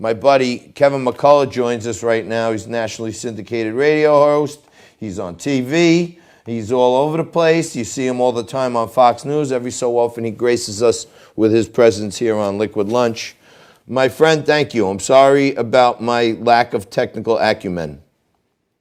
My buddy Kevin McCullough joins us right now. He's a nationally syndicated radio host. He's on TV. He's all over the place. You see him all the time on Fox News. Every so often he graces us with his presence here on Liquid Lunch. My friend, thank you. I'm sorry about my lack of technical acumen.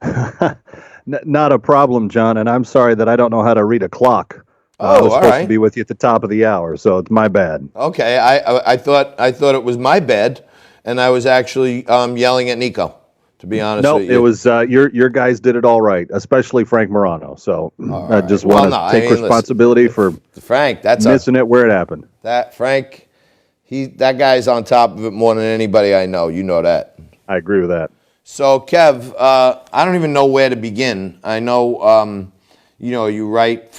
Not a problem, John, and I'm sorry that I don't know how to read a clock. I was supposed to be with you at the top of the hour, so it's my bad. Okay, I thought it was my bad, and I was actually yelling at Nico, to be honest with you. No, it was your guys did it all right, especially Frank Morano. So I just want to take responsibility for Frank. That's missing it where it happened. That Frank, that guy's on top of it more than anybody I know. You know that. I agree with that. So Kev, I don't even know where to begin. I know. You write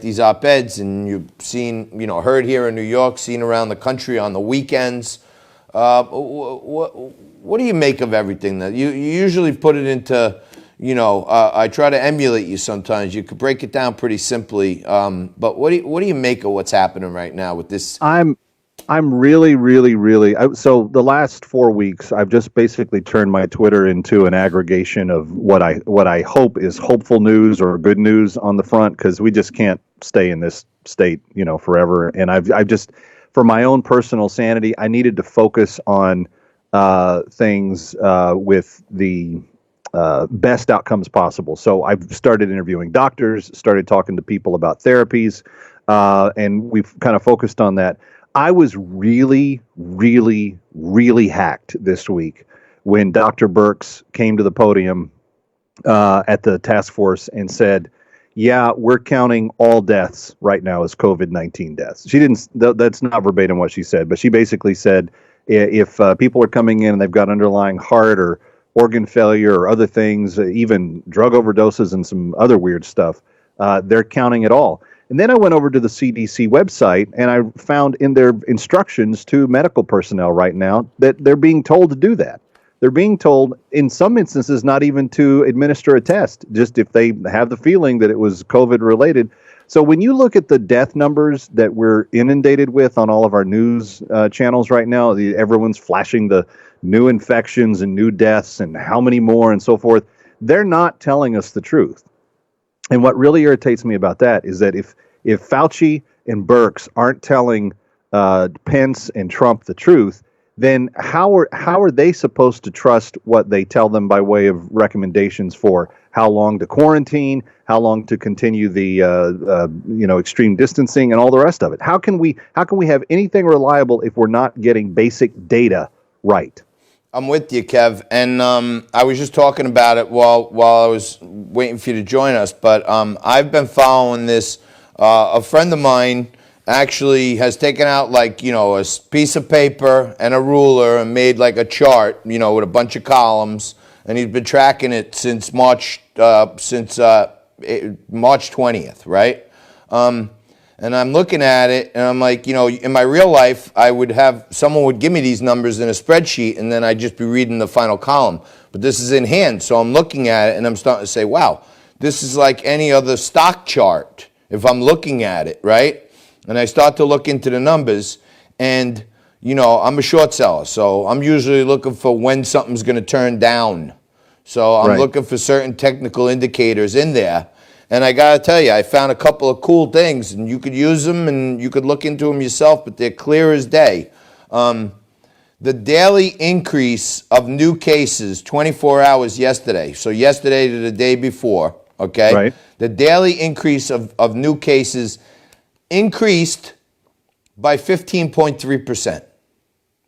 these op-eds, and you've seen, heard here in New York, seen around the country on the weekends. What do you make of everything? That you usually put it into, I try to emulate you sometimes. You could break it down pretty simply. But what do you make of what's happening right now with this? I'm really, so the last 4 weeks, I've just basically turned my Twitter into an aggregation of what I hope is hopeful news or good news on the front, because we just can't stay in this state, forever. And I've just, for my own personal sanity, I needed to focus on things with the best outcomes possible. So I've started interviewing doctors, started talking to people about therapies, and we've kind of focused on that. I was really hacked this week when Dr. Birx came to the podium at the task force and said, yeah, we're counting all deaths right now as COVID-19 deaths. She didn't, that's not verbatim what she said, but she basically said if people are coming in and they've got underlying heart or organ failure or other things, even drug overdoses and some other weird stuff, they're counting it all. And then I went over to the CDC website, and I found in their instructions to medical personnel right now that they're being told to do that. They're being told, in some instances, not even to administer a test, just if they have the feeling that it was COVID-related. So when you look at the death numbers that we're inundated with on all of our news channels right now, everyone's flashing the new infections and new deaths and how many more and so forth. They're not telling us the truth. And what really irritates me about that is that if Fauci and Birx aren't telling Pence and Trump the truth, then how are they supposed to trust what they tell them by way of recommendations for how long to quarantine, how long to continue the extreme distancing and all the rest of it? How can we have anything reliable if we're not getting basic data right? I'm with you, Kev, and I was just talking about it while I was waiting for you to join us, but I've been following this. A friend of mine actually has taken out a piece of paper and a ruler and made like a chart, with a bunch of columns, and he's been tracking it since March 20th, right? And I'm looking at it, and I'm like, in my real life, I would have someone would give me these numbers in a spreadsheet, and then I'd just be reading the final column. But this is in hand, so I'm looking at it, and I'm starting to say, wow, this is like any other stock chart if I'm looking at it, right? And I start to look into the numbers, and, I'm a short seller, so I'm usually looking for when something's going to turn down. So I'm looking for certain technical indicators in there. And I got to tell you, I found a couple of cool things, and you could use them, and you could look into them yourself, but they're clear as day. The daily increase of new cases, 24 hours yesterday, so yesterday to the day before, okay? Right. The daily increase of new cases increased by 15.3%,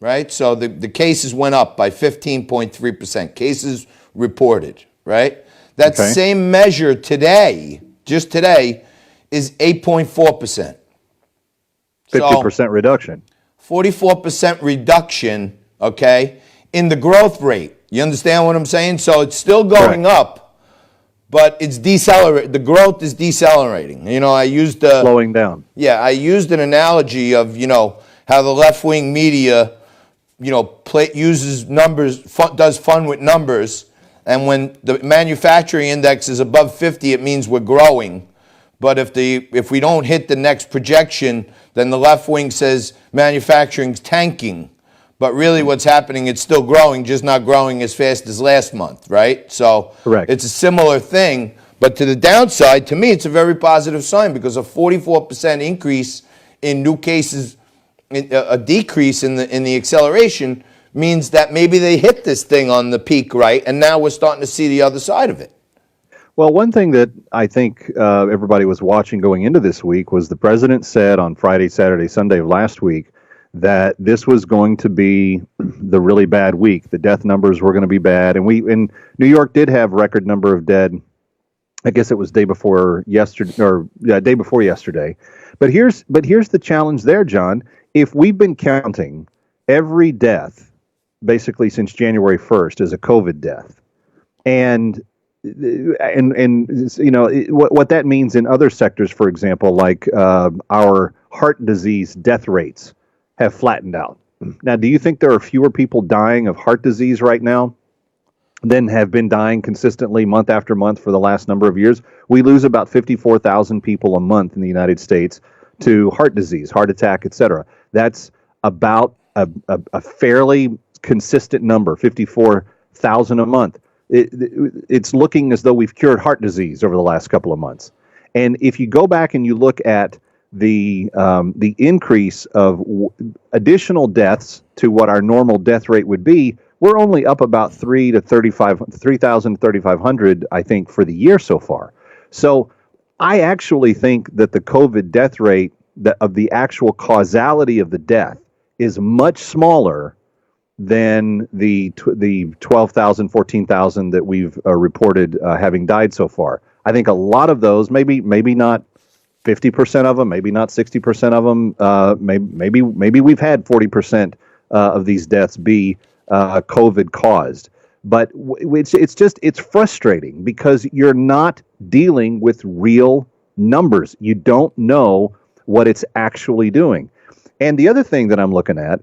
right? So the cases went up by 15.3%, cases reported, right? That same measure today, just today, is 8.4%. 50% reduction. 44% reduction, okay, in the growth rate. You understand what I'm saying? So it's still going up, but it's decelerating. The growth is decelerating. I used slowing down. Yeah, I used an analogy of, how the left-wing media, uses numbers, does fun with numbers. And when the manufacturing index is above 50, it means we're growing. But if we don't hit the next projection, then the left wing says manufacturing's tanking. But really what's happening, it's still growing, just not growing as fast as last month, right? So Correct. it's a similar thing. But to the downside, to me, it's a very positive sign because a 44% increase in new cases, a decrease in the acceleration means that maybe they hit this thing on the peak, right? And now we're starting to see the other side of it. Well, one thing that I think everybody was watching going into this week was the president said on Friday, Saturday, Sunday of last week that this was going to be the really bad week. The death numbers were going to be bad, and New York did have record number of dead. I guess it was day before yesterday. But here's the challenge there, John. If we've been counting every death basically since January 1st as a COVID death, and what that means in other sectors, for example, like our heart disease death rates have flattened out. Now, do you think there are fewer people dying of heart disease right now than have been dying consistently month after month for the last number of years? We lose about 54,000 people a month in the United States to heart disease, heart attack, etc. That's about a fairly consistent number, 54,000 a month. It's looking as though we've cured heart disease over the last couple of months. And if you go back and you look at the increase of additional deaths to what our normal death rate would be, we're only up about 3,000 to 3,500, I think, for the year so far. So I actually think that the COVID death rate, of the actual causality of the death, is much smaller than the 12,000, 14,000 that we've reported having died so far. I think a lot of those, maybe not 50% of them, maybe not 60% of them, maybe we've had 40% of these deaths be COVID caused. But it's frustrating because you're not dealing with real numbers. You don't know what it's actually doing. And the other thing that I'm looking at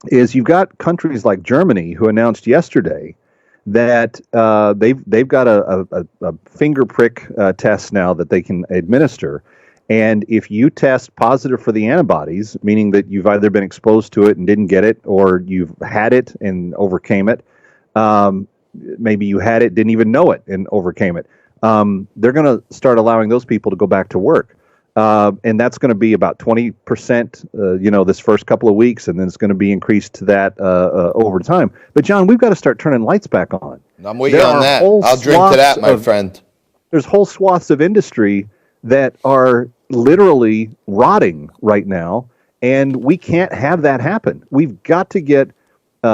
is you've got countries like Germany who announced yesterday that they've got a finger prick test now that they can administer. And if you test positive for the antibodies, meaning that you've either been exposed to it and didn't get it, or you've had it and overcame it, maybe you had it, didn't even know it, and overcame it, they're going to start allowing those people to go back to work. And that's going to be about 20%, this first couple of weeks, and then it's going to be increased to that over time. But, John, we've got to start turning lights back on. I'm with you on that. I'll drink to that, my friend. There's whole swaths of industry that are literally rotting right now, and we can't have that happen. We've got to get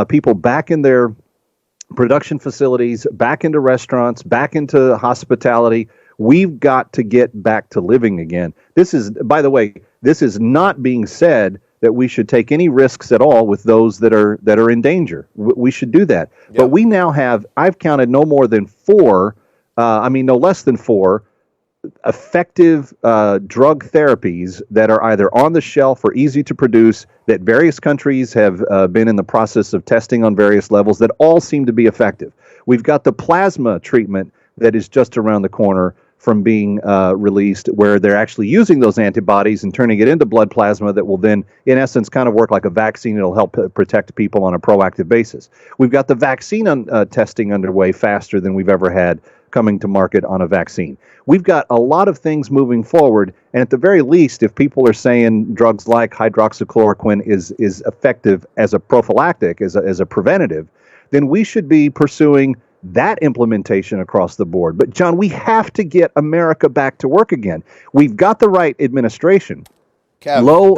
people back in their production facilities, back into restaurants, back into hospitality. We've got to get back to living again. This is, by the way, this is not being said that we should take any risks at all with those that are in danger. We should do that. Yep. But we now have, I've counted no less than four effective drug therapies that are either on the shelf or easy to produce, that various countries have been in the process of testing on various levels, that all seem to be effective. We've got the plasma treatment that is just around the corner from being released, where they're actually using those antibodies and turning it into blood plasma that will then, in essence, kind of work like a vaccine. It'll help protect people on a proactive basis. We've got the vaccine testing underway faster than we've ever had coming to market on a vaccine. We've got a lot of things moving forward, and at the very least, if people are saying drugs like hydroxychloroquine is effective as a prophylactic, as a preventative, then we should be pursuing that implementation across the board. But, John, we have to get America back to work again. We've got the right administration, Kev, low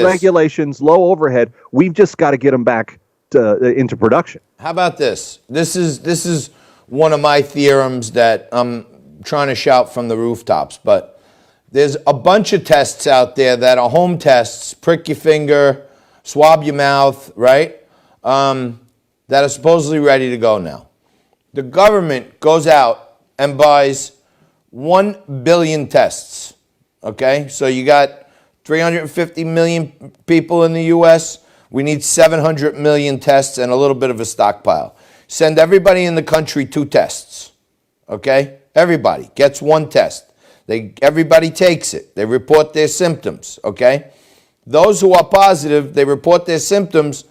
regulations, low overhead. We've just got to get them back into production. How about this? This is one of my theorems that I'm trying to shout from the rooftops, but there's a bunch of tests out there that are home tests, prick your finger, swab your mouth, right? That are supposedly ready to go now. The government goes out and buys 1 billion tests, okay? So you got 350 million people in the U.S. We need 700 million tests and a little bit of a stockpile. Send everybody in the country 2 tests, okay? Everybody gets 1 test. Everybody takes it. They report their symptoms, okay? Those who are positive, they report their symptoms.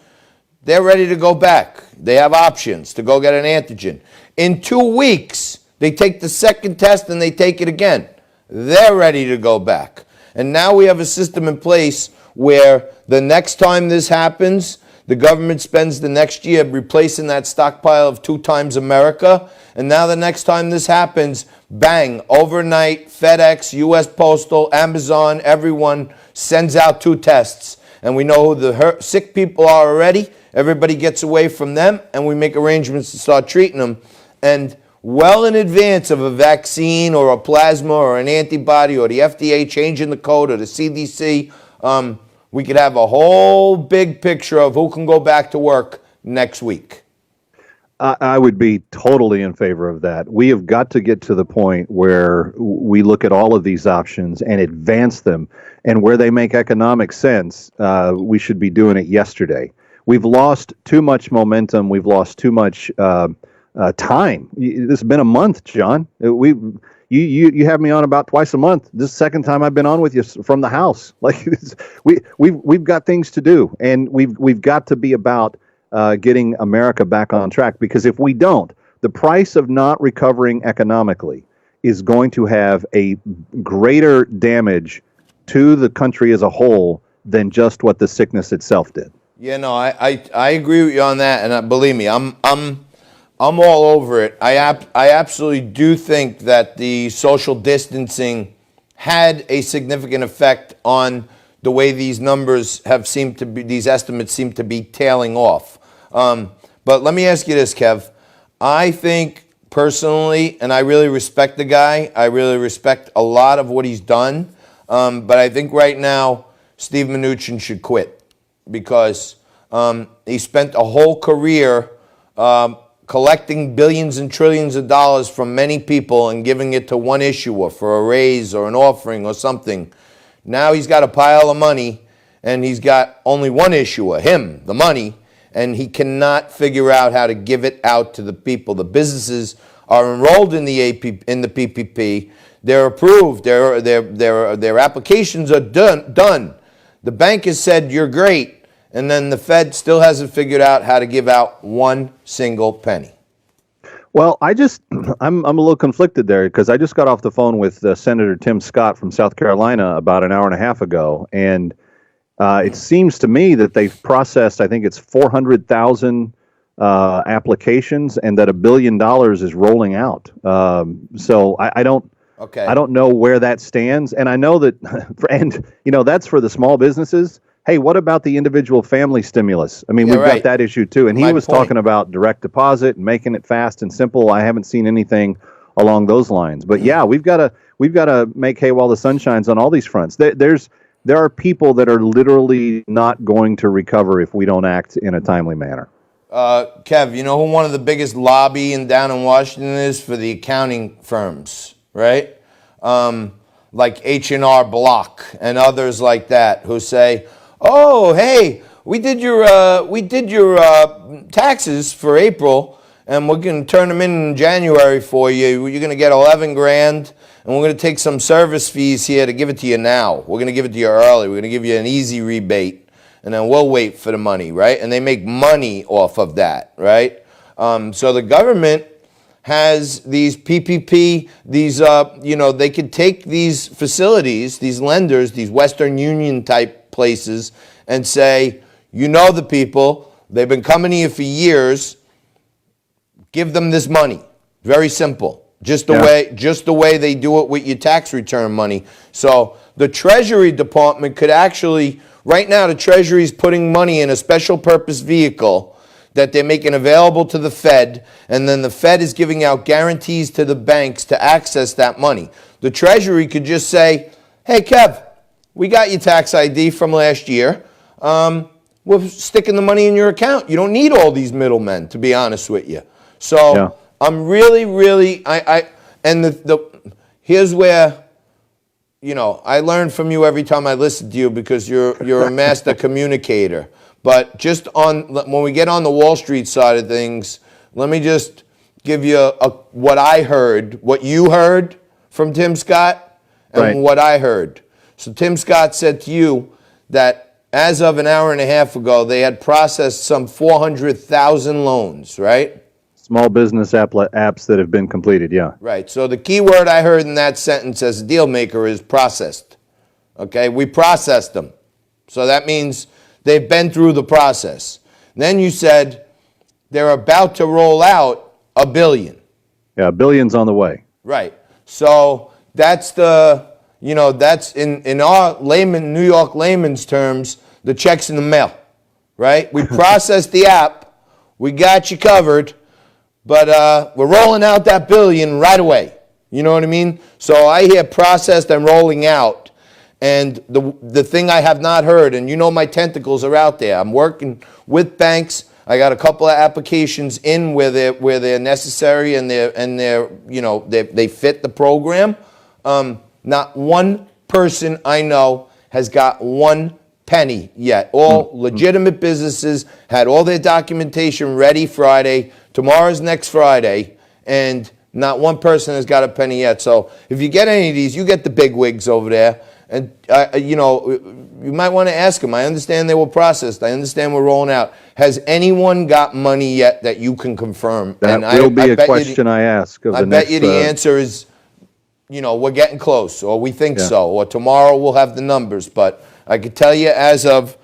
they're ready to go back. They have options to go get an antigen. In 2 weeks, they take the second test and they take it again. They're ready to go back. And now we have a system in place where the next time this happens, the government spends the next year replacing that stockpile of 2 times America. And now the next time this happens, bang, overnight, FedEx, US Postal, Amazon, everyone sends out 2 tests. And we know who the sick people are already. Everybody gets away from them, and we make arrangements to start treating them. And well in advance of a vaccine or a plasma or an antibody or the FDA changing the code or the CDC, we could have a whole big picture of who can go back to work next week. I would be totally in favor of that. We have got to get to the point where we look at all of these options and advance them, and where they make economic sense, we should be doing it yesterday. We've lost too much momentum. We've lost too much time. This has been a month, John. You have me on about twice a month. This is the second time I've been on with you from the house. Like we've got things to do, and we've got to be about getting America back on track, because if we don't, the price of not recovering economically is going to have a greater damage to the country as a whole than just what the sickness itself did. Yeah, no, I agree with you on that, and believe me, I'm all over it. I absolutely do think that the social distancing had a significant effect on the way these numbers have seemed to be, these estimates seem to be tailing off. But let me ask you this, Kev. I think personally, and I really respect the guy, I really respect a lot of what he's done, but I think right now Steve Mnuchin should quit, because he spent a whole career collecting billions and trillions of dollars from many people and giving it to one issuer for a raise or an offering or something. Now he's got a pile of money, and he's got only one issuer, him, the money, and he cannot figure out how to give it out to the people. The businesses are enrolled in the PPP. They're approved. Their applications are done. The bank has said you're great, and then the Fed still hasn't figured out how to give out one single penny. Well, I'm a little conflicted there, because I just got off the phone with Senator Tim Scott from South Carolina about an hour and a half ago, and it seems to me that they've processed, I think it's 400,000 applications, and that $1 billion is rolling out. So I don't know where that stands, and I know that, and that's for the small businesses. Hey, what about the individual family stimulus? I mean, we've got that issue too. And he was talking about direct deposit and making it fast and simple. I haven't seen anything along those lines. But yeah, we've got to make hay while the sun shines on all these fronts. There are people that are literally not going to recover if we don't act in a timely manner. Kev, you know who one of the biggest lobbying down in Washington is? For the accounting firms, right? Like H&R Block and others like that, who say, "Oh, hey, we did your taxes for April, and we're going to turn them in January for you. You're going to get 11 grand, and we're going to take some service fees here to give it to you now. We're going to give it to you early. We're going to give you an easy rebate, and then we'll wait for the money," right? And they make money off of that, right? So the government has these PPP, these, they could take these facilities, these lenders, these Western Union type places, and say, the people, they've been coming here for years, give them this money. Very simple. Just the way they do it with your tax return money. So the Treasury Department could actually, right now the Treasury is putting money in a special purpose vehicle that they're making available to the Fed, and then the Fed is giving out guarantees to the banks to access that money. The Treasury could just say, "Hey, Kev, we got your tax ID from last year. We're sticking the money in your account. You don't need all these middlemen, to be honest with you." So I'm really, here's where, I learn from you every time I listen to you, because you're a master communicator. But just when we get on the Wall Street side of things, let me just give you what I heard, what you heard from Tim Scott, and what I heard. So Tim Scott said to you that as of an hour and a half ago, they had processed some 400,000 loans, right? Small business apps that have been completed, yeah. Right. So the key word I heard in that sentence as a deal maker is processed. Okay, we processed them. So that means they've been through the process. Then you said they're about to roll out $1 billion. Yeah, billions on the way. Right. So that's that's in our New York layman's terms, the check's in the mail, right? We processed the app, we got you covered, but we're rolling out that $1 billion right away. You know what I mean? So I hear processed and rolling out. And the thing I have not heard, and you know my tentacles are out there. I'm working with banks. I got a couple of applications in where they're necessary and they fit the program. Not one person I know has got 1 penny yet. All legitimate businesses had all their documentation ready Friday. Tomorrow's next Friday, and not one person has got a penny yet. So if you get any of these, you get the big wigs over there. And, you might want to ask them. I understand they were processed. I understand we're rolling out. Has anyone got money yet that you can confirm? That will be a question I ask. I bet you the answer is, we're getting close, or we think so, or tomorrow we'll have the numbers. But I could tell you as of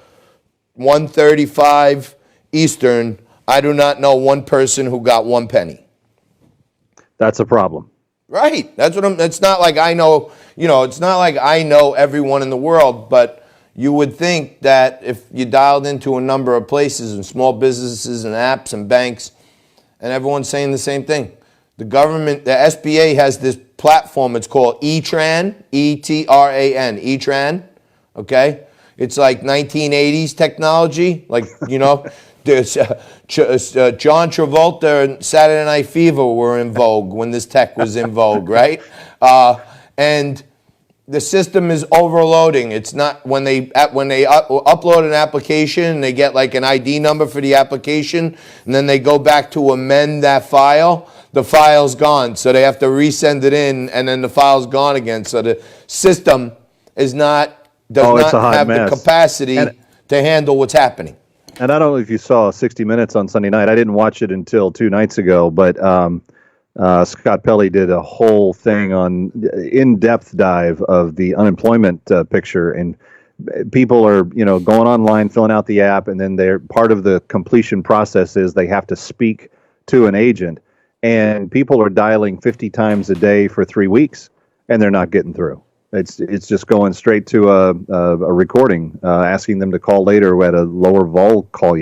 1:35 Eastern, I do not know one person who got 1 penny. That's a problem. Right. It's not like I know, it's not like I know everyone in the world, but you would think that if you dialed into a number of places and small businesses and apps and banks, and everyone's saying the same thing. The government, the SBA has this platform, it's called E-Tran, E-T-R-A-N, E-Tran, okay? It's like 1980s technology, like, there's John Travolta and Saturday Night Fever were in vogue when this tech was in vogue, right? And the system is overloading. It's not when they upload an application and they get like an ID number for the application, and then they go back to amend that file. The file's gone, so they have to resend it in, and then the file's gone again. So the system does not have the capacity to handle what's happening. And I don't know if you saw 60 Minutes on Sunday night. I didn't watch it until 2 nights ago, but Scott Pelley did a whole thing on in-depth dive of the unemployment picture, and people are going online, filling out the app, and then they're part of the completion process is they have to speak to an agent, and people are dialing 50 times a day for 3 weeks, and they're not getting through. It's just going straight to a recording, asking them to call later at a lower lower call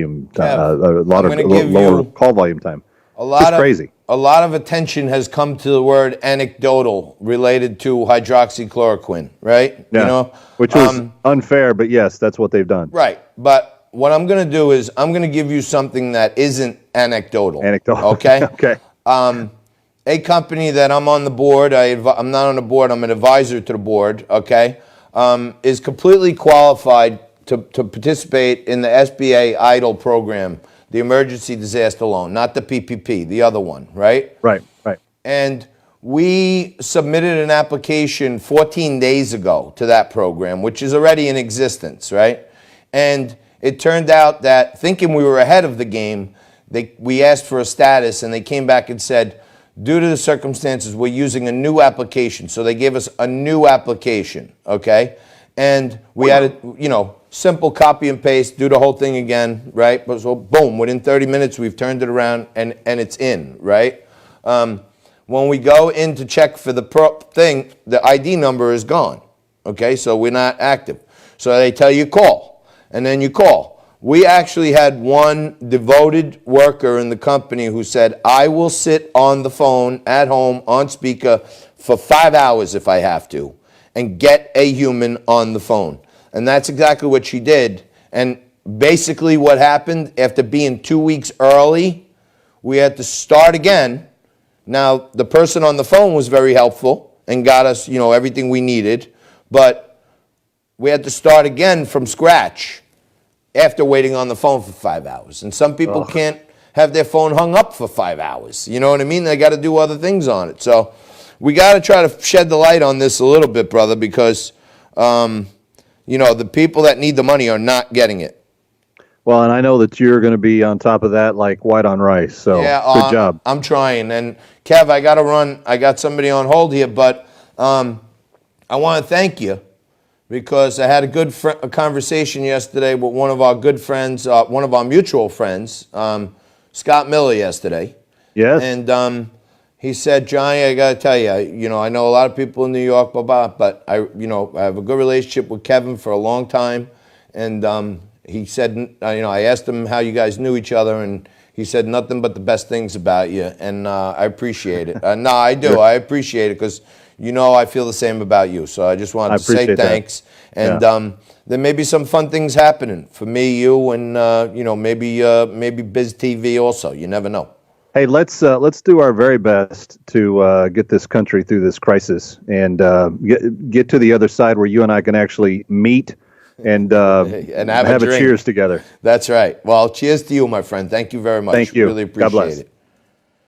volume time. It's crazy. A lot of attention has come to the word anecdotal related to hydroxychloroquine, right? Yeah, which was unfair, but yes, that's what they've done. Right, but what I'm going to do is I'm going to give you something that isn't anecdotal. Okay? Okay. A company that I'm on the board, I'm not on the board, I'm an advisor to the board, okay, is completely qualified to participate in the SBA EIDL program, the Emergency Disaster Loan, not the PPP, the other one, right? Right. And we submitted an application 14 days ago to that program, which is already in existence, right? And it turned out that, thinking we were ahead of the game, we asked for a status, and they came back and said, due to the circumstances, we're using a new application. So they gave us a new application, okay? And we had to, simple copy and paste, do the whole thing again, right? But so boom, within 30 minutes, we've turned it around and it's in, right? When we go in to check for the thing, the ID number is gone, okay? So we're not active. So they tell you call, and then you call. We actually had one devoted worker in the company who said, I will sit on the phone at home on speaker for 5 hours if I have to and get a human on the phone. And that's exactly what she did. And basically what happened, after being 2 weeks early, we had to start again. Now, the person on the phone was very helpful and got us, everything we needed. But we had to start again from scratch after waiting on the phone for 5 hours. And some people can't have their phone hung up for 5 hours. You know what I mean? They got to do other things on it. So we got to try to shed the light on this a little bit, brother, because, the people that need the money are not getting it. Well, and I know that you're going to be on top of that like white on rice. So Yeah, good job. I'm trying. And Kev, I got to run. I got somebody on hold here, but I want to thank you because I had a conversation yesterday with one of our good friends, one of our mutual friends, Scott Miller, yesterday. Yes. And he said, Johnny, I got to tell you, I know a lot of people in New York, but I have a good relationship with Kevin for a long time. And he said, I asked him how you guys knew each other, and he said nothing but the best things about you. And I appreciate it. No, I do. I appreciate it because, I feel the same about you. So I just wanted to say thanks. And there may be some fun things happening for me, you, and, maybe Biz TV also. You never know. Hey, let's do our very best to get this country through this crisis and get to the other side where you and I can actually meet and have a cheers together. That's right. Well, cheers to you, my friend. Thank you very much. Thank you. Really God bless. appreciate it.